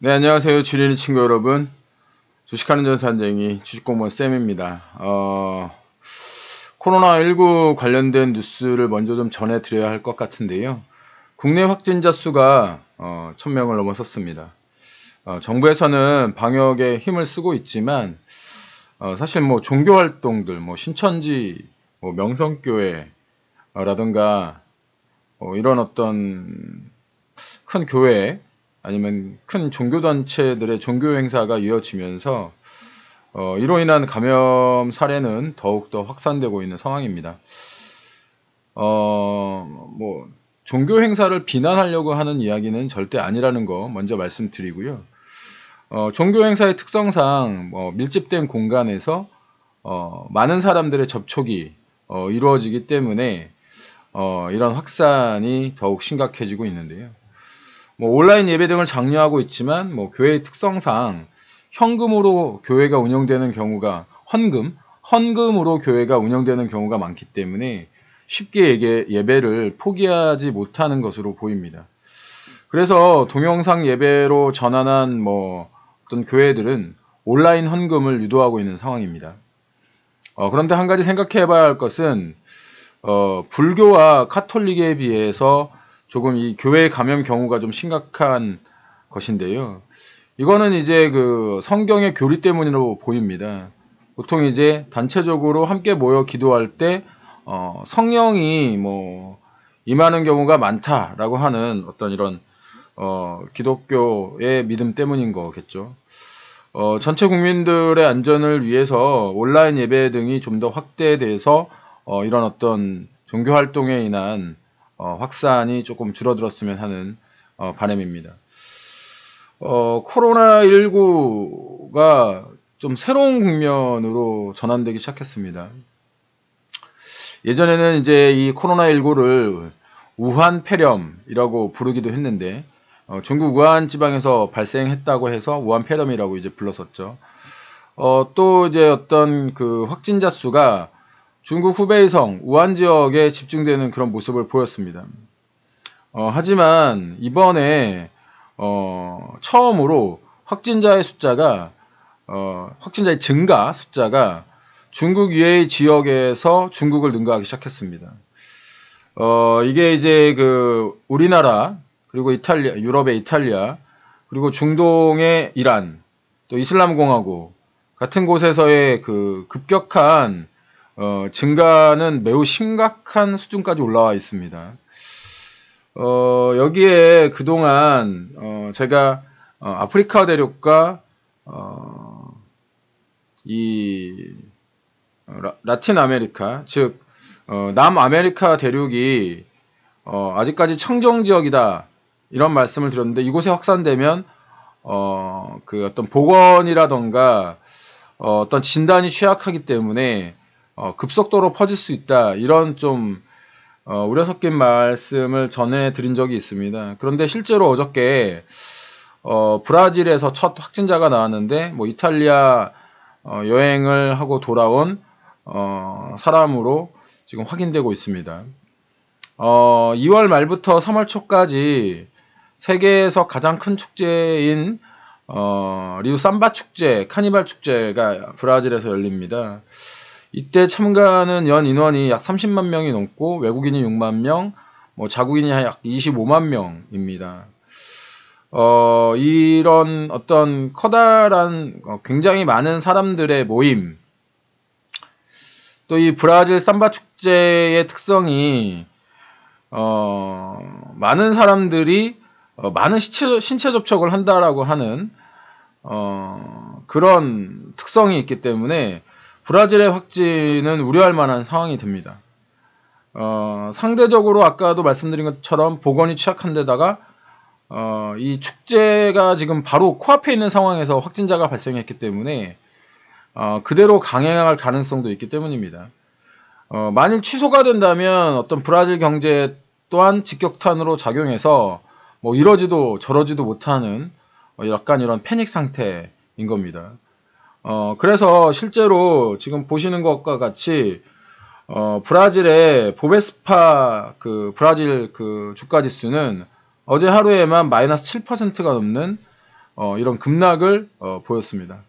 네, 안녕하세요. 주린이 친구 여러분. 주식하는 전산쟁이 주식공무원 쌤입니다. 코로나19 관련된 뉴스를 먼저 좀 전해드려야 할 것 같은데요. 국내 확진자 수가 1000명을 넘어섰습니다. 정부에서는 방역에 힘을 쓰고 있지만 사실 뭐 종교 활동들, 뭐 신천지, 뭐 명성교회라든가 이런 어떤 큰 교회 아니면 큰 종교단체들의 종교 행사가 이어지면서 이로 인한 감염 사례는 더욱더 확산되고 있는 상황입니다. 뭐 종교 행사를 비난하려고 하는 이야기는 절대 아니라는 거 먼저 말씀드리고요. 종교 행사의 특성상 밀집된 공간에서 많은 사람들의 접촉이 이루어지기 때문에 이런 확산이 더욱 심각해지고 있는데요. 온라인 예배 등을 장려하고 있지만 교회의 특성상 현금으로 교회가 운영되는 경우가 헌금으로 교회가 운영되는 경우가 많기 때문에 쉽게 예배를 포기하지 못하는 것으로 보입니다. 그래서 동영상 예배로 전환한 어떤 교회들은 온라인 헌금을 유도하고 있는 상황입니다. 그런데 한 가지 생각해 봐야 할 것은 불교와 카톨릭에 비해서 조금 이 교회 감염 경우가 좀 심각한 것인데요. 이거는 이제 그 성경의 교리 때문으로 보입니다. 보통 이제 단체적으로 함께 모여 기도할 때 성령이 임하는 경우가 많다라고 하는 어떤 이런 기독교의 믿음 때문인 거겠죠. 전체 국민들의 안전을 위해서 온라인 예배 등이 좀 더 확대돼서 이런 어떤 종교 활동에 인한 확산이 조금 줄어들었으면 하는 바람입니다. 코로나19가 좀 새로운 국면으로 전환되기 시작했습니다. 예전에는 이제 이 코로나19를 우한 폐렴이라고 부르기도 했는데 중국 우한 지방에서 발생했다고 해서 우한 폐렴이라고 이제 불렀었죠. 또 이제 어떤 그 확진자 수가 중국 후베이성 우한 지역에 집중되는 그런 모습을 보였습니다. 하지만 이번에 처음으로 확진자의 증가 숫자가 중국 이외의 지역에서 중국을 능가하기 시작했습니다. 이게 이제 그 우리나라 그리고 이탈리아, 유럽의 이탈리아 그리고 중동의 이란 또 이슬람공화국 같은 곳에서의 그 급격한 증가는 매우 심각한 수준까지 올라와 있습니다. 여기에 그동안 제가 아프리카 대륙과 이 라틴 아메리카 즉 남아메리카 대륙이 아직까지 청정 지역이다 이런 말씀을 드렸는데 이곳에 확산되면 그 어떤 보건이라던가 어떤 진단이 취약하기 때문에 급속도로 퍼질 수 있다 이런 좀 우려 섞인 말씀을 전해드린 적이 있습니다. 그런데 실제로 어저께 브라질에서 첫 확진자가 나왔는데 이탈리아 여행을 하고 돌아온 사람으로 지금 확인되고 있습니다. 2월 말부터 3월 초까지 세계에서 가장 큰 축제인 리우 삼바 축제, 카니발 축제가 브라질에서 열립니다. 이때 참가하는 연 인원이 약 30만 명이 넘고 외국인이 6만 명, 자국인이 약 25만 명입니다. 이런 어떤 커다란 굉장히 많은 사람들의 모임, 또 이 브라질 삼바 축제의 특성이 많은 사람들이 많은 신체 접촉을 한다라고 하는 그런 특성이 있기 때문에 브라질의 확진은 우려할 만한 상황이 됩니다. 상대적으로 아까도 말씀드린 것처럼 보건이 취약한 데다가 이 축제가 지금 바로 코앞에 있는 상황에서 확진자가 발생했기 때문에 그대로 강행할 가능성도 있기 때문입니다. 만일 취소가 된다면 어떤 브라질 경제 또한 직격탄으로 작용해서 이러지도 저러지도 못하는 약간 이런 패닉 상태인 겁니다. 그래서 실제로 지금 보시는 것과 같이 브라질의 보베스파 그 브라질 그 주가 지수는 어제 하루에만 마이너스 7%가 넘는 이런 급락을 보였습니다.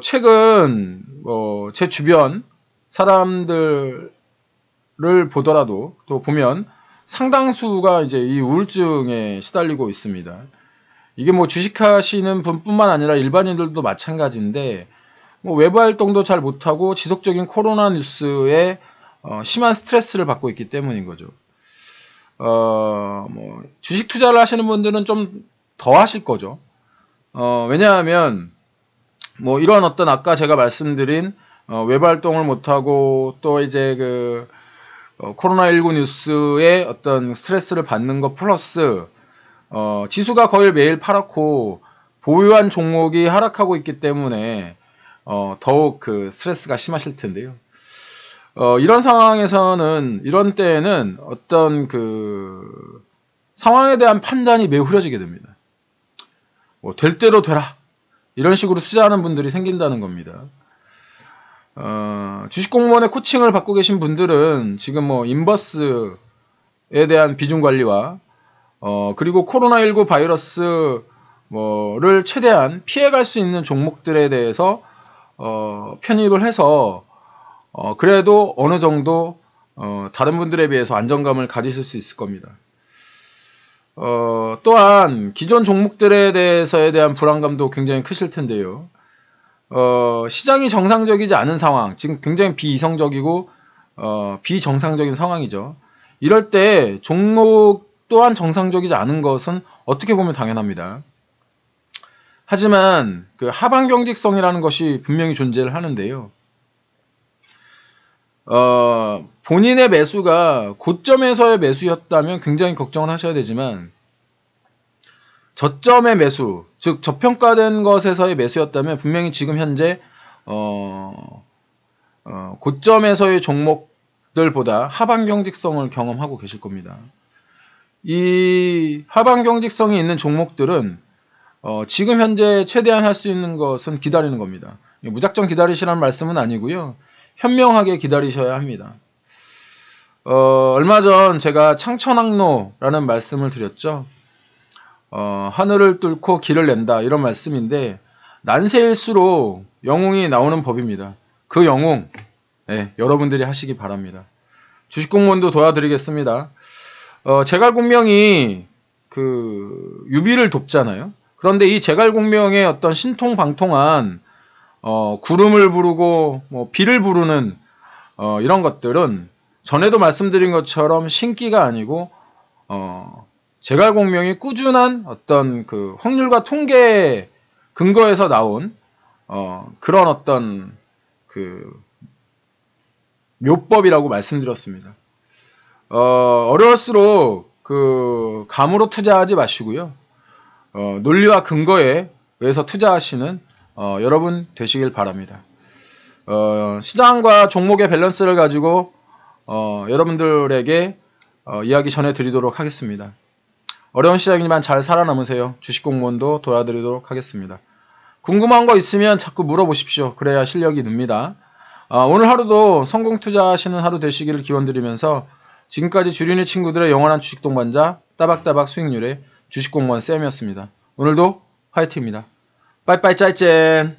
최근 제 주변 사람들을 보더라도 또 보면 상당수가 이제 이 우울증에 시달리고 있습니다. 이게 뭐 주식하시는 분뿐만 아니라 일반인들도 마찬가지인데 뭐 외부 활동도 잘 못하고 지속적인 코로나 뉴스에 심한 스트레스를 받고 있기 때문인 거죠. 뭐 주식 투자를 하시는 분들은 좀 더 하실 거죠. 왜냐하면 뭐 이런 어떤 아까 제가 말씀드린 외부 활동을 못하고 또 이제 그 코로나19 뉴스에 어떤 스트레스를 받는 것 플러스 지수가 거의 매일 팔았고 보유한 종목이 하락하고 있기 때문에 더욱 그 스트레스가 심하실 텐데요. 이런 상황에서는 이런 때에는 어떤 그 상황에 대한 판단이 매우 흐려지게 됩니다. 뭐 될 대로 되라 이런 식으로 투자하는 분들이 생긴다는 겁니다. 주식공무원의 코칭을 받고 계신 분들은 지금 뭐 인버스에 대한 비중 관리와 그리고 코로나19 바이러스 를 최대한 피해갈 수 있는 종목들에 대해서 편입을 해서 그래도 어느 정도 다른 분들에 비해서 안정감을 가지실 수 있을 겁니다. 또한 기존 종목들에 대한 불안감도 굉장히 크실 텐데요. 시장이 정상적이지 않은 상황, 지금 굉장히 비이성적이고 비정상적인 상황이죠. 이럴 때 종목 또한 정상적이지 않은 것은 어떻게 보면 당연합니다. 하지만 그 하방 경직성이라는 것이 분명히 존재를 하는데요. 본인의 매수가 고점에서의 매수였다면 굉장히 걱정을 하셔야 되지만 저점의 매수, 즉 저평가된 것에서의 매수였다면 분명히 지금 현재 고점에서의 종목들보다 하방 경직성을 경험하고 계실 겁니다. 이 하방 경직성이 있는 종목들은 지금 현재 최대한 할 수 있는 것은 기다리는 겁니다. 무작정 기다리시라는 말씀은 아니고요. 현명하게 기다리셔야 합니다. 얼마 전 제가 창천항로라는 말씀을 드렸죠. 하늘을 뚫고 길을 낸다 이런 말씀인데 난세일수록 영웅이 나오는 법입니다. 그 영웅 여러분들이 하시기 바랍니다. 주식공무원도 도와드리겠습니다. 제갈공명이 그 유비를 돕잖아요. 그런데 이 제갈공명의 어떤 신통방통한 구름을 부르고 뭐 비를 부르는 이런 것들은 전에도 말씀드린 것처럼 신기가 아니고 제갈공명이 꾸준한 어떤 그 확률과 통계 근거에서 나온 그런 어떤 그 묘법이라고 말씀드렸습니다. 어려울수록 그 감으로 투자하지 마시고요. 논리와 근거에 의해서 투자하시는 여러분 되시길 바랍니다. 시장과 종목의 밸런스를 가지고 여러분들에게 이야기 전해드리도록 하겠습니다. 어려운 시장이지만 잘 살아남으세요. 주식공무원도 도와드리도록 하겠습니다. 궁금한 거 있으면 자꾸 물어보십시오. 그래야 실력이 늡니다. 오늘 하루도 성공 투자하시는 하루 되시기를 기원드리면서 지금까지 주린이 친구들의 영원한 주식 동반자 따박따박 수익률의 주식공무원 쌤이었습니다. 오늘도 화이팅입니다. 빠이빠이 짜이젠.